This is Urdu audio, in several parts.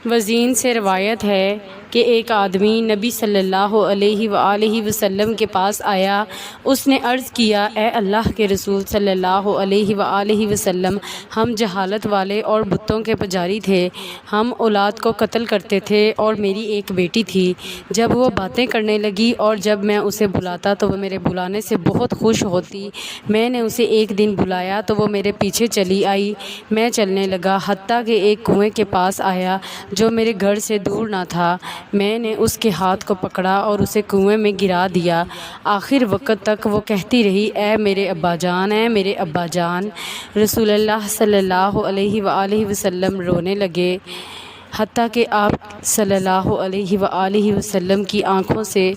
وزین سے روایت ہے کہ ایک آدمی نبی صلی اللہ علیہ وآلہ وسلم کے پاس آیا۔ اس نے عرض کیا، اے اللہ کے رسول صلی اللہ علیہ وآلہ وسلم، ہم جہالت والے اور بتوں کے پجاری تھے۔ ہم اولاد کو قتل کرتے تھے اور میری ایک بیٹی تھی۔ جب وہ باتیں کرنے لگی اور جب میں اسے بلاتا تو وہ میرے بلانے سے بہت خوش ہوتی۔ میں نے اسے ایک دن بلایا تو وہ میرے پیچھے چلی آئی۔ میں چلنے لگا حتیٰ کہ ایک کنویں کے پاس آیا جو میرے گھر سے دور نہ تھا۔ میں نے اس کے ہاتھ کو پکڑا اور اسے کنویں میں گرا دیا۔ آخر وقت تک وہ کہتی رہی، اے میرے ابا جان، اے میرے ابا جان۔ رسول اللہ صلی اللہ علیہ وآلہ وسلم رونے لگے حتیٰ کہ آپ صلی اللہ علیہ وآلہ وسلم کی آنکھوں سے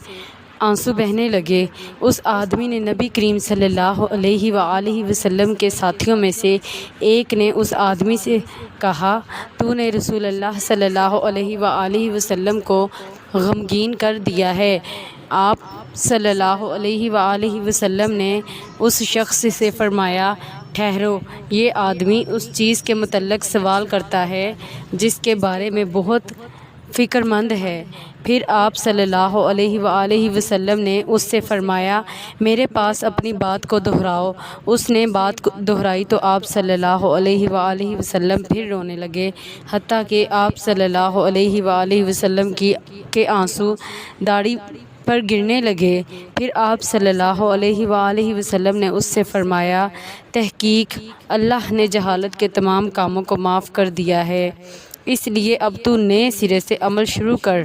آنسو بہنے لگے۔ اس آدمی نے نبی کریم صلی اللہ علیہ وآلہ وسلم کے ساتھیوں میں سے ایک نے اس آدمی سے کہا، تو نے رسول اللہ صلی اللہ علیہ وآلہ وسلم کو غمگین کر دیا ہے۔ آپ صلی اللہ علیہ وآلہ وسلم نے اس شخص سے فرمایا، ٹھہرو، یہ آدمی اس چیز کے متعلق سوال کرتا ہے جس کے بارے میں بہت فکر مند ہے۔ پھر آپ صلی اللہ علیہ وآلہ وسلم نے اس سے فرمایا، میرے پاس اپنی بات کو دہراؤ۔ اس نے بات دہرائی تو آپ صلی اللہ علیہ وآلہ وسلم پھر رونے لگے حتیٰ کہ آپ صلی اللہ علیہ وآلہ وسلم کے آنسو داڑھی پر گرنے لگے۔ پھر آپ صلی اللہ علیہ وآلہ وسلم نے اس سے فرمایا، تحقیق اللہ نے جہالت کے تمام کاموں کو معاف کر دیا ہے، اس لیے اب تو نئے سرے سے عمل شروع کر۔